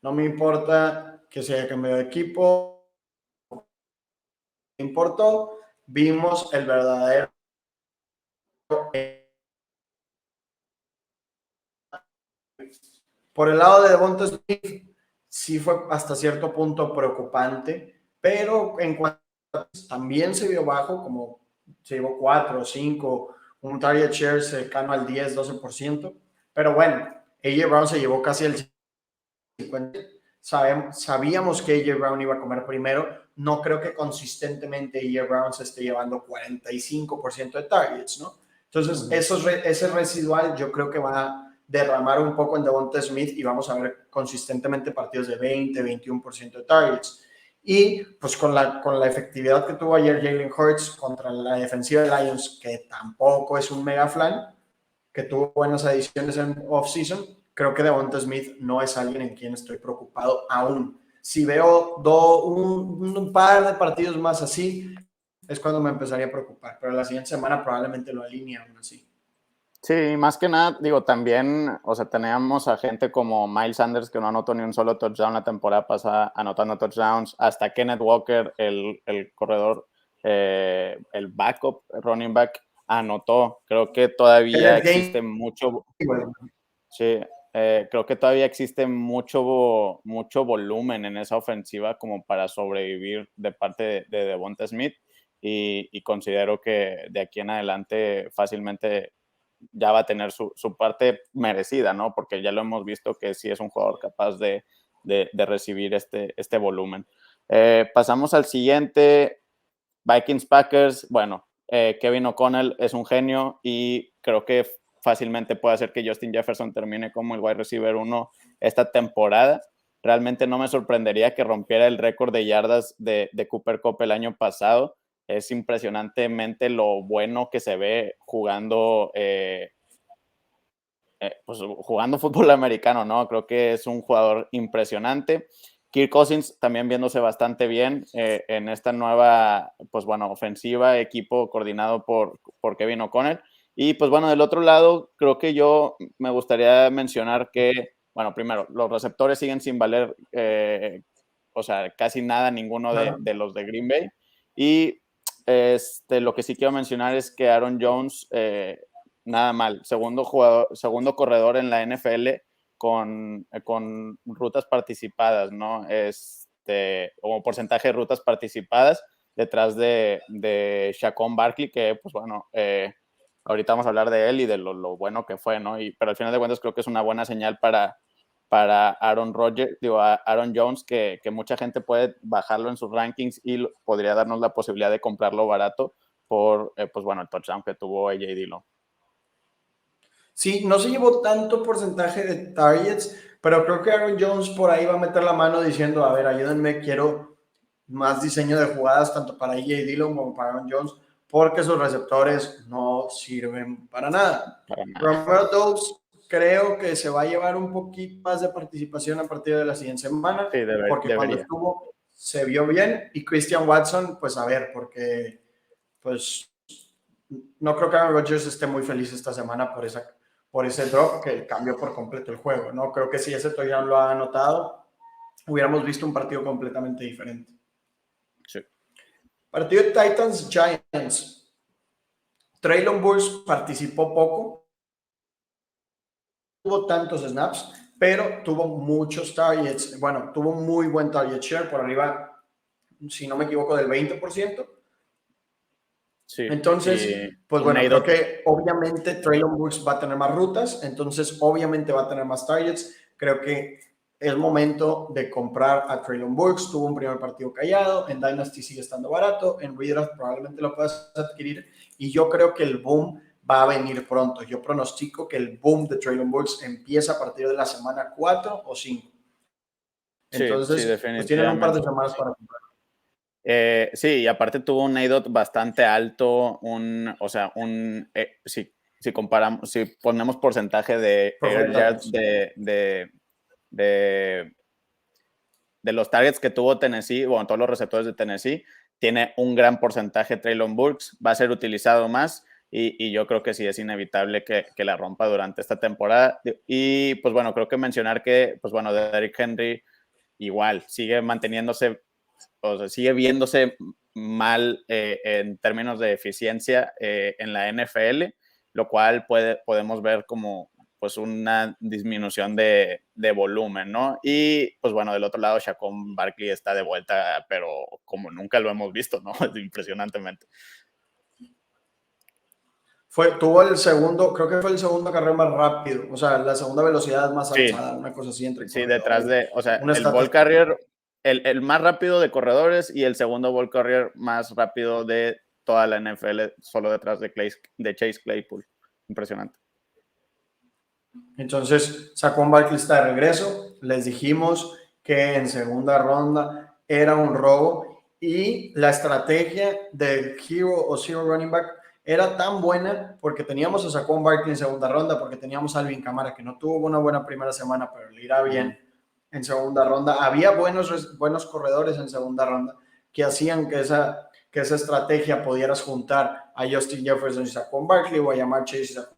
No me importa que se haya cambiado de equipo. No me importó. Vimos el verdadero. Por el lado de Devonta Smith, sí fue hasta cierto punto preocupante, pero en cuanto también se vio bajo, como se llevó 4 o 5, un target share cercano al 10, 12%, pero bueno, AJ Brown se llevó casi el 50%. Sabíamos que AJ Brown iba a comer primero, no creo que consistentemente AJ Brown se esté llevando 45% de targets, ¿no? Entonces, ese residual yo creo que va a derramar un poco en Devonta Smith y vamos a ver consistentemente partidos de 20, 21% de targets. Y pues con la efectividad que tuvo ayer Jalen Hurts contra la defensiva de Lions, que tampoco es un mega flan, que tuvo buenas adiciones en off-season, creo que Devonta Smith no es alguien en quien estoy preocupado aún. Si veo un par de partidos más así, es cuando me empezaría a preocupar, pero la siguiente semana probablemente lo alinee aún así. Sí, más que nada, digo, también, o sea, teníamos a gente como Miles Sanders que no anotó ni un solo touchdown la temporada pasada, anotando touchdowns, hasta Kenneth Walker, el corredor, el backup, running back, anotó. Creo que todavía Kenneth existe mucho, Gainwell. sí, creo que todavía existe mucho volumen en esa ofensiva como para sobrevivir de parte de Devonta Smith y considero que de aquí en adelante fácilmente ya va a tener su parte merecida, ¿no? Porque ya lo hemos visto que sí es un jugador capaz de recibir este volumen. Pasamos al siguiente, Vikings-Packers. Bueno, Kevin O'Connell es un genio y creo que fácilmente puede hacer que Justin Jefferson termine como el wide receiver 1 esta temporada. Realmente no me sorprendería que rompiera el récord de yardas de Cooper Kupp el año pasado. Es impresionantemente lo bueno que se ve jugando, pues, jugando fútbol americano, ¿no? Creo que es un jugador impresionante. Kirk Cousins también viéndose bastante bien en esta nueva, pues bueno, ofensiva, equipo coordinado por Kevin O'Connell. Y pues bueno, del otro lado, creo que yo me gustaría mencionar que, bueno, primero, los receptores siguen sin valer, o sea, casi nada, ninguno de los de Green Bay. Y lo que sí quiero mencionar es que Aaron Jones, nada mal, segundo corredor en la NFL con rutas participadas, ¿no? Como porcentaje de rutas participadas detrás de Saquon Barkley, que pues bueno, ahorita vamos a hablar de él y de lo bueno que fue, ¿no? Pero al final de cuentas creo que es una buena señal para Aaron Jones, que mucha gente puede bajarlo en sus rankings y podría darnos la posibilidad de comprarlo barato por, pues bueno, el touchdown que tuvo AJ Dillon. Sí, no se llevó tanto porcentaje de targets, pero creo que Aaron Jones por ahí va a meter la mano diciendo, a ver, ayúdenme, quiero más diseño de jugadas tanto para AJ Dillon como para Aaron Jones, porque sus receptores no sirven para nada. Romero Dobbs creo que se va a llevar un poquito más de participación a partir de la siguiente semana, Sí, porque cuando debería. estuvo se vio bien, y Christian Watson, pues a ver, porque pues no creo que Aaron Rodgers esté muy feliz esta semana por ese drop que cambió por completo el juego, ¿no? Creo que si ese touchdown lo ha anotado, hubiéramos visto un partido completamente diferente. Sí. Partido de Titans-Giants. Treylon Burks participó poco, tuvo tantos snaps, pero tuvo muchos targets. Bueno, tuvo un muy buen target share, por arriba, si no me equivoco, del 20%. Sí, Entonces, pues bueno, Nate creo que obviamente Treylon Burks va a tener más rutas, entonces obviamente va a tener más targets. Creo que es momento de comprar a Treylon Burks. Tuvo un primer partido callado, en Dynasty sigue estando barato, en Redraft probablemente lo puedas adquirir y yo creo que el boom va a venir pronto. Yo pronostico que el boom de Treylon Burks empieza a partir de la semana 4 o 5. sí, Entonces, pues tienen un par de definitivamente. semanas para comprar. Sí, y aparte tuvo un ADOT bastante alto, si comparamos, si ponemos porcentaje de air yards de, de los targets que tuvo Tennessee, bueno, todos los receptores de Tennessee, tiene un gran porcentaje Treylon Burks, va a ser utilizado más y yo creo que sí es inevitable que la rompa durante esta temporada. Y pues bueno, creo que mencionar que, pues bueno, Derrick Henry igual sigue manteniéndose, o sea, sigue viéndose mal en términos de eficiencia en la NFL, lo cual podemos ver como pues una disminución de volumen, ¿no? Y pues bueno, del otro lado, Saquon Barkley está de vuelta, pero como nunca lo hemos visto, ¿no? Impresionantemente. Tuvo el segundo, creo que fue el segundo carrera más rápido, o sea, la segunda velocidad más Sí, alzada, una cosa así entre sí, detrás corredores. de, o sea, Una el estatua. ball carrier, el más rápido de corredores y el segundo ball carrier más rápido de toda la NFL, solo detrás de Chase Claypool. Impresionante. Entonces, Saquon Barkley está de regreso. Les dijimos que en segunda ronda era un robo y la estrategia del hero o zero running back era tan buena porque teníamos a Saquon Barkley en segunda ronda, porque teníamos a Alvin Kamara, que no tuvo una buena primera semana, pero le irá bien en segunda ronda. Había buenos corredores en segunda ronda que hacían que esa estrategia pudieras juntar a Justin Jefferson y Saquon Barkley, o a Ja'Marr Chase y Saquon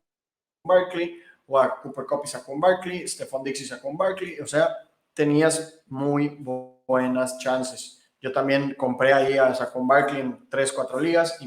Barkley, o a Cooper Kupp y Saquon Barkley, Stephon Diggs y Saquon Barkley. O sea, tenías muy buenas chances. Yo también compré ahí a Saquon Barkley en 3-4 ligas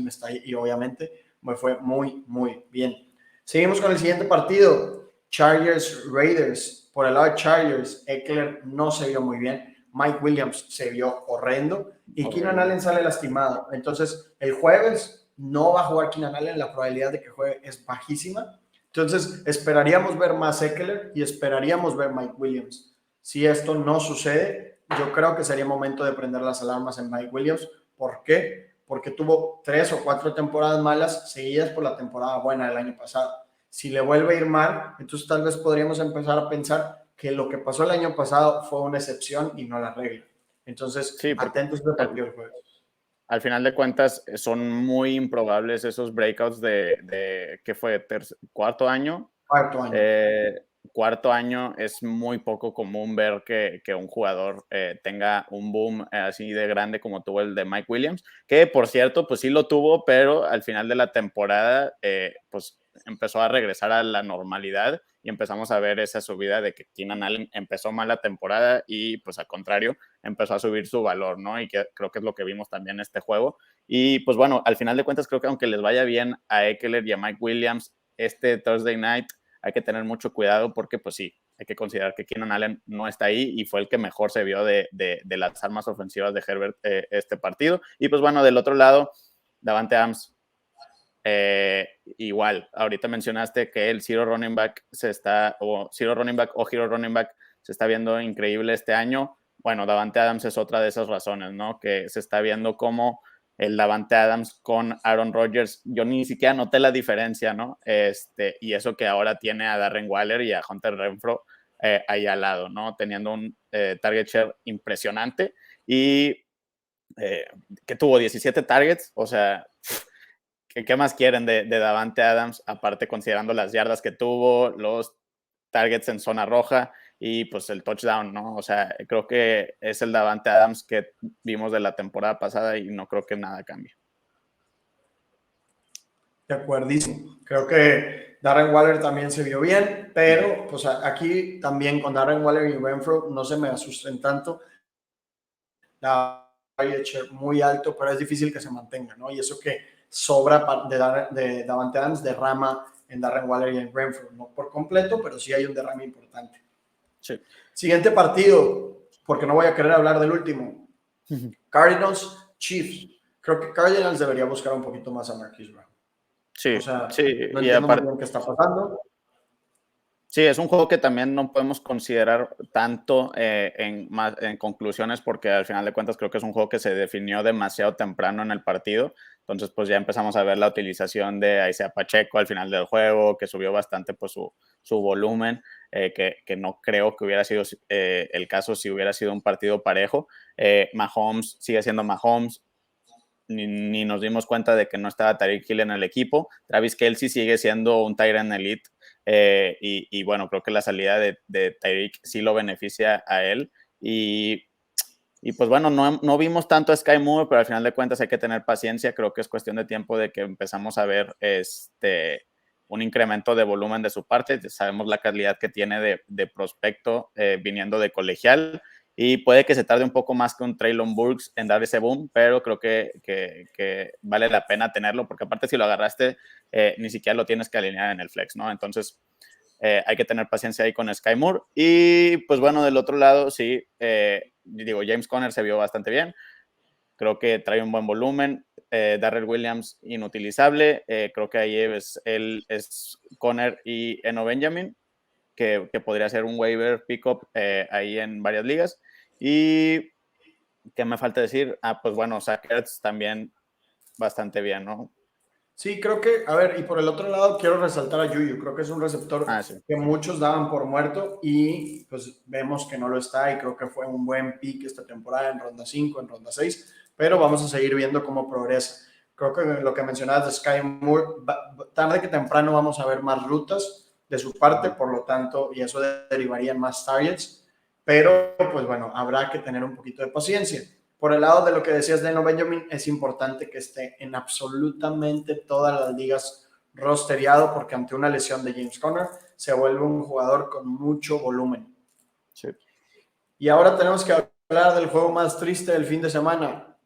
y obviamente me fue muy bien. Seguimos con el siguiente partido. Chargers Raiders. Por el lado de Chargers, Eckler no se vio muy bien. Mike Williams se vio horrendo y Keenan Allen sale lastimado. Entonces, el jueves no va a jugar Keenan Allen. La probabilidad de que juegue es bajísima. Entonces, esperaríamos ver más Eckler y esperaríamos ver Mike Williams. Si esto no sucede, yo creo que sería momento de prender las alarmas en Mike Williams. ¿Por qué? Porque tuvo 3 o 4 temporadas malas seguidas por la temporada buena del año pasado. Si le vuelve a ir mal, entonces tal vez podríamos empezar a pensar que lo que pasó el año pasado fue una excepción y no la regla. Entonces, Sí, atentos a este partido del jueves. Al final de cuentas, son muy improbables esos breakouts de ¿qué fue? ¿Cuarto año? Cuarto año. Cuarto año es muy poco común ver que un jugador tenga un boom así de grande como tuvo el de Mike Williams, que por cierto, pues sí lo tuvo, pero al final de la temporada, pues empezó a regresar a la normalidad y empezamos a ver esa subida de que Keenan Allen empezó mal la temporada y pues al contrario, empezó a subir su valor, ¿no? Y que creo que es lo que vimos también en este juego. Y pues bueno, al final de cuentas creo que aunque les vaya bien a Eckler y a Mike Williams este Thursday night, hay que tener mucho cuidado porque pues sí, hay que considerar que Keenan Allen no está ahí y fue el que mejor se vio de las armas ofensivas de Herbert este partido. Y pues bueno, del otro lado, Davante Adams, igual, ahorita mencionaste que el Zero Running Back o Hero Running Back se está viendo increíble este año. Bueno, Davante Adams es otra de esas razones, ¿no? Que se está viendo como el Davante Adams con Aaron Rodgers. Yo ni siquiera noté la diferencia, ¿no? Y eso que ahora tiene a Darren Waller y a Hunter Renfrow ahí al lado, ¿no? Teniendo un target share impresionante y que tuvo 17 targets, o sea, ¿qué más quieren de Davante Adams? Aparte, considerando las yardas que tuvo, los targets en zona roja y pues el touchdown, ¿no? O sea, creo que es el Davante Adams que vimos de la temporada pasada y no creo que nada cambie. De acuerdísimo. Creo que Darren Waller también se vio bien, pero pues aquí también con Darren Waller y Renfrow no se me asusten tanto. La muy alto, pero es difícil que se mantenga, ¿no? Y eso que sobra de Davante Adams derrama en Darren Waller y en Renfrow, no por completo, pero sí hay un derrame importante. Sí. Siguiente partido, porque no voy a querer hablar del último. Cardinals, Chiefs. Creo que Cardinals debería buscar un poquito más a Marquise Brown. Sí, O sea, sí, no y entiendo muy aparte, bien qué está pasando. sí, es un juego que también no podemos considerar tanto en conclusiones porque al final de cuentas creo que es un juego que se definió demasiado temprano en el partido. Entonces pues ya empezamos a ver la utilización de Isaiah Pacheco al final del juego, que subió bastante pues su volumen, que no creo que hubiera sido el caso si hubiera sido un partido parejo. Mahomes sigue siendo Mahomes. Ni nos dimos cuenta de que no estaba Tyreek Hill en el equipo. Travis Kelce sigue siendo un Tyrant elite y bueno, creo que la salida de Tyreek sí lo beneficia a él y pues bueno, no vimos tanto a Sky Moore, pero al final de cuentas hay que tener paciencia. Creo que es cuestión de tiempo de que empezamos a ver un incremento de volumen de su parte. Sabemos la calidad que tiene de prospecto viniendo de colegial y puede que se tarde un poco más que un Treylon Burks en dar ese boom, pero creo que vale la pena tenerlo porque aparte si lo agarraste ni siquiera lo tienes que alinear en el flex, ¿no? Entonces hay que tener paciencia ahí con Sky Moore. Y pues bueno, del otro lado, sí, James Conner se vio bastante bien. Creo que trae un buen volumen. Darrell Williams, inutilizable. Creo que ahí es Conner y Eno Benjamin, que podría ser un waiver pickup ahí en varias ligas. Y ¿qué me falta decir? Pues bueno, Zach Ertz también bastante bien, ¿no? Sí, creo que, a ver, y por el otro lado quiero resaltar a Juju, creo que es un receptor Sí. que muchos daban por muerto y pues vemos que no lo está y creo que fue un buen pick esta temporada en ronda 5, en ronda 6, pero vamos a seguir viendo cómo progresa. creo que lo que mencionabas de Sky Moore, tarde que temprano vamos a ver más rutas de su parte, por lo tanto, y eso derivaría en más targets, pero pues bueno, habrá que tener un poquito de paciencia. Por el lado de lo que decías de Eno Benjamin, es importante que esté en absolutamente todas las ligas rosteriado, porque ante una lesión de James Conner se vuelve un jugador con mucho volumen. Sí. Y ahora tenemos que hablar del juego más triste del fin de semana.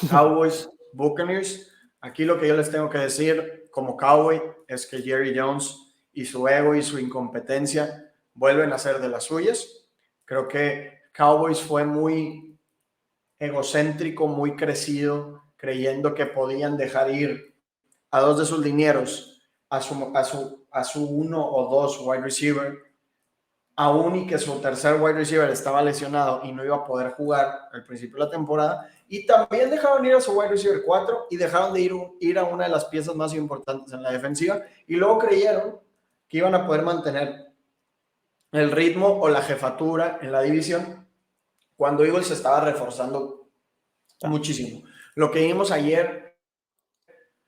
Cowboys, Buccaneers. Aquí lo que yo les tengo que decir como Cowboy es que Jerry Jones y su ego y su incompetencia vuelven a ser de las suyas. Creo que Cowboys fue muy egocéntrico, muy crecido, creyendo que podían dejar ir a dos de sus linieros, a su uno o dos wide receiver, aún y que su tercer wide receiver estaba lesionado y no iba a poder jugar al principio de la temporada, y también dejaron ir a su wide receiver 4 y dejaron de ir a una de las piezas más importantes en la defensiva, y luego creyeron que iban a poder mantener el ritmo o la jefatura en la división cuando Eagles se estaba reforzando muchísimo. Lo que vimos ayer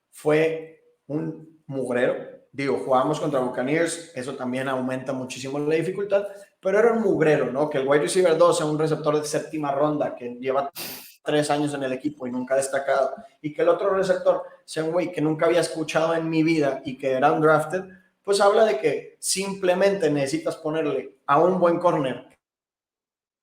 fue un mugrero. Digo, jugamos contra Buccaneers, eso también aumenta muchísimo la dificultad, pero era un mugrero, ¿no? Que el wide receiver 2 sea un receptor de séptima ronda que lleva 3 años en el equipo y nunca ha destacado, y que el otro receptor sea un güey que nunca había escuchado en mi vida y que era undrafted, pues habla de que simplemente necesitas ponerle a un buen corner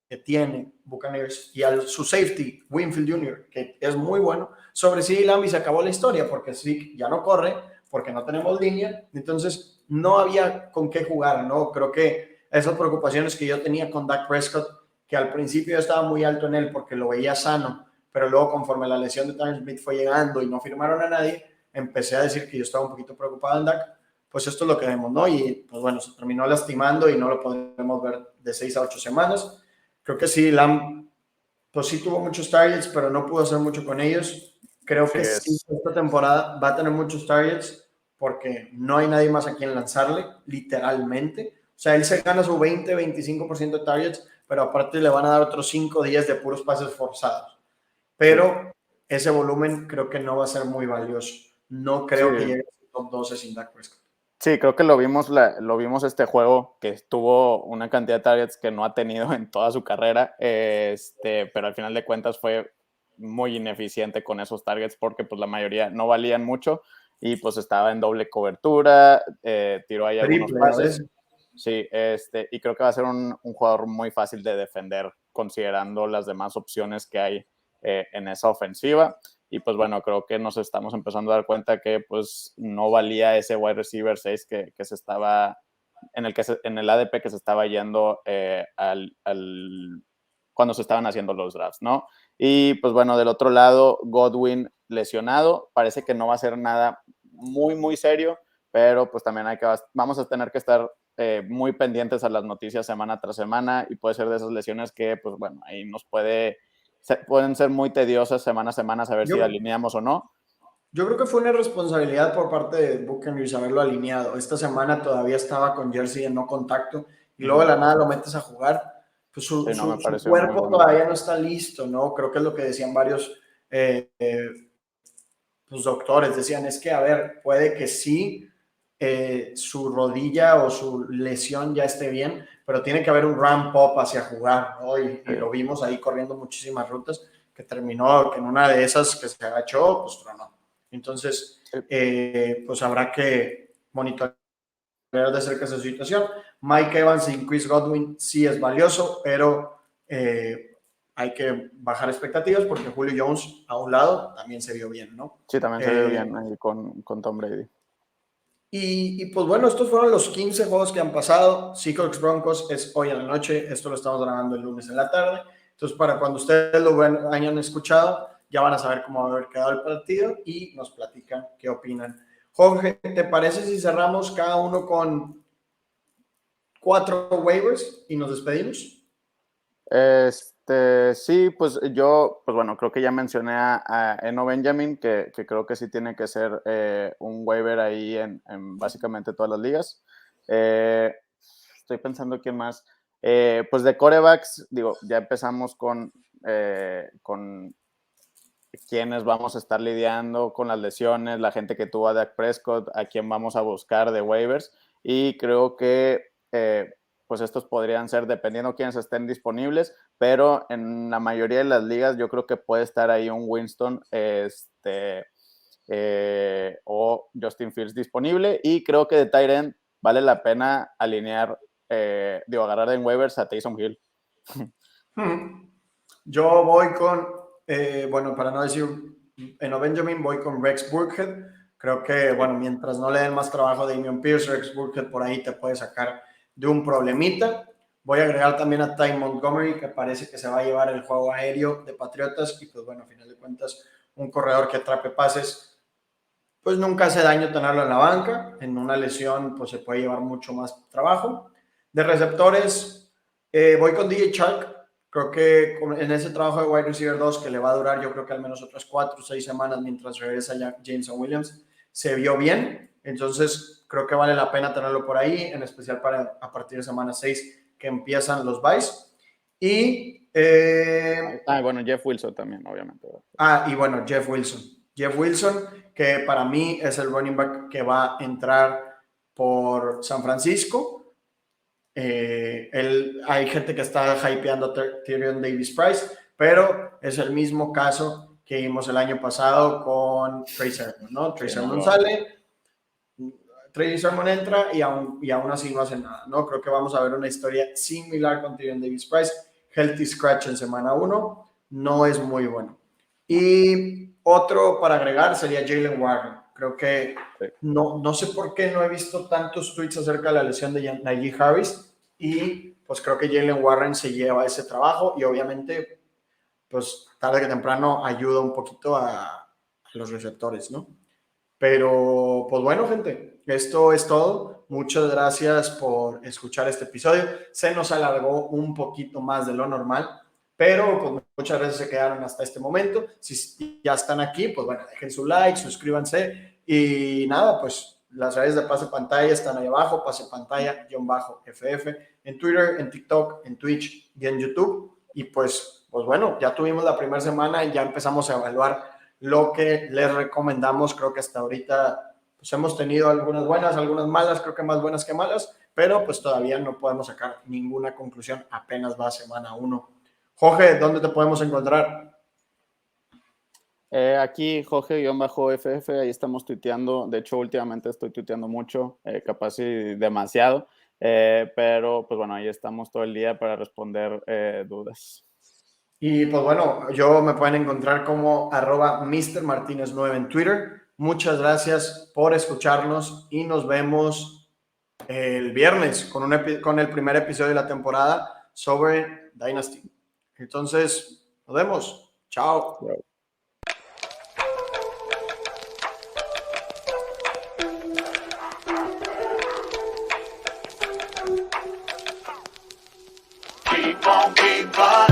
que tiene Buccaneers y a su safety, Winfield Jr., que es muy bueno, sobre CeeDee Lamb, y se acabó la historia, porque Zeke ya no corre, porque no tenemos línea, entonces no había con qué jugar, ¿no? Creo que esas preocupaciones que yo tenía con Dak Prescott, que al principio yo estaba muy alto en él porque lo veía sano, pero luego conforme la lesión de Tyron Smith fue llegando y no firmaron a nadie, empecé a decir que yo estaba un poquito preocupado en Dak. Pues esto es lo que vemos, ¿no? Y pues bueno, se terminó lastimando y no lo podemos ver de 6 a 8 semanas. Creo que sí, Lamb, pues sí tuvo muchos targets, pero no pudo hacer mucho con ellos. Creo que sí, esta temporada va a tener muchos targets porque no hay nadie más a quien lanzarle, literalmente. O sea, él se gana su 20-25% de targets, pero aparte le van a dar otros 5 días de puros pases forzados. Pero ese volumen creo que no va a ser muy valioso. No creo que llegue a top 12 sin Dak Prescott. Sí, creo que lo vimos este juego, que tuvo una cantidad de targets que no ha tenido en toda su carrera, pero al final de cuentas fue muy ineficiente con esos targets porque pues la mayoría no valían mucho y pues estaba en doble cobertura, tiró ahí algunos pases. Sí, y creo que va a ser un jugador muy fácil de defender considerando las demás opciones que hay en esa ofensiva. Y pues bueno, creo que nos estamos empezando a dar cuenta que pues no valía ese wide receiver 6 que se estaba, en el ADP que se estaba yendo cuando se estaban haciendo los drafts, ¿no? Y pues bueno, del otro lado, Godwin lesionado, parece que no va a ser nada muy, muy serio, pero pues también vamos a tener que estar muy pendientes a las noticias semana tras semana, y puede ser de esas lesiones que pues bueno, ahí pueden ser muy tediosas semana a semana saber si alineamos o no. Yo creo que fue una responsabilidad por parte de Buccaneers haberlo alineado. Esta semana todavía estaba con jersey en no contacto y luego de la nada lo metes a jugar. Pues su cuerpo todavía no está listo, ¿no? Creo que es lo que decían varios pues doctores. Decían, es que, a ver, puede que sí su rodilla o su lesión ya esté bien, pero tiene que haber un ramp up hacia jugar, ¿no? Y lo vimos ahí corriendo muchísimas rutas, que terminó que en una de esas que se agachó, pues tronó. Entonces, pues habrá que monitorear de cerca esa situación. Mike Evans y Chris Godwin sí es valioso, pero hay que bajar expectativas porque Julio Jones a un lado también se vio bien, ¿no? Sí, también se vio bien ahí con Tom Brady. Y pues bueno, estos fueron los 15 juegos que han pasado. Seahawks Broncos es hoy en la noche, esto lo estamos grabando el lunes en la tarde. Entonces, para cuando ustedes lo hayan escuchado, ya van a saber cómo va a haber quedado el partido y nos platican qué opinan. Jorge, ¿te parece si cerramos cada uno con 4 waivers y nos despedimos? Sí, pues yo, pues bueno, creo que ya mencioné a Eno Benjamin, que creo que sí tiene que ser un waiver ahí en básicamente todas las ligas. Estoy pensando quién más. Pues de quarterbacks, digo, ya empezamos con quiénes vamos a estar lidiando con las lesiones, la gente que tuvo a Dak Prescott, a quién vamos a buscar de waivers, y creo que pues estos podrían ser dependiendo quiénes estén disponibles, pero en la mayoría de las ligas yo creo que puede estar ahí un Winston o Justin Fields disponible, y creo que de tight end vale la pena alinear, agarrar en waivers a Taysom Hill. Yo voy con, bueno, para no decir en Benjamin, voy con Rex Burkhead. Creo que, bueno, mientras no le den más trabajo a Dameon Pierce, Rex Burkhead por ahí te puede sacar de un problemita. Voy a agregar también a Ty Montgomery, que parece que se va a llevar el juego aéreo de Patriotas, y pues bueno, a final de cuentas, un corredor que atrape pases, pues nunca hace daño tenerlo en la banca. En una lesión, pues se puede llevar mucho más trabajo. De receptores, voy con DJ Chark. Creo que en ese trabajo de wide receiver 2, que le va a durar yo creo que al menos otras 4 o 6 semanas mientras regresa ya Jameson Williams, se vio bien. Entonces creo que vale la pena tenerlo por ahí, en especial para a partir de semana 6 que empiezan los byes. Y bueno, Jeff Wilson también, obviamente. Y bueno, Jeff Wilson, que para mí es el running back que va a entrar por San Francisco. Hay gente que está hypeando a Tyrion Davis Price, pero es el mismo caso que vimos el año pasado con Trey Sermon, ¿no? Trey Sermon sale, Trey Sermon entra y aún así no hace nada, ¿no? Creo que vamos a ver una historia similar con Tyrion Davis Price. Healthy scratch en semana 1 no es muy bueno. Y otro para agregar sería Jalen Warren. Creo que no sé por qué no he visto tantos tweets acerca de la lesión de Najee Harris, y pues creo que Jalen Warren se lleva ese trabajo y obviamente pues tarde que temprano ayuda un poquito a los receptores, ¿no? Pero pues bueno, gente, esto es todo. Muchas gracias por escuchar este episodio. Se nos alargó un poquito más de lo normal, pero pues muchas gracias se quedaron hasta este momento. Si ya están aquí, pues bueno, dejen su like, suscríbanse y nada, pues las redes de Pase Pantalla están ahí abajo, Pase Pantalla-FF, en Twitter, en TikTok, en Twitch y en YouTube. Y pues bueno, ya tuvimos la primera semana y ya empezamos a evaluar lo que les recomendamos. Creo que hasta ahorita pues hemos tenido algunas buenas, algunas malas, creo que más buenas que malas, pero pues todavía no podemos sacar ninguna conclusión, apenas va semana 1. Jorge, ¿dónde te podemos encontrar? Aquí Jorge-FF, ahí estamos tuiteando. De hecho, últimamente estoy tuiteando mucho, capaz y demasiado, pero pues bueno, ahí estamos todo el día para responder dudas. Y pues bueno, yo me pueden encontrar como @MrMartinez9 en Twitter. Muchas gracias por escucharnos y nos vemos el viernes con el primer episodio de la temporada sobre Dynasty. Entonces, nos vemos. Chao. Keep on, keep on.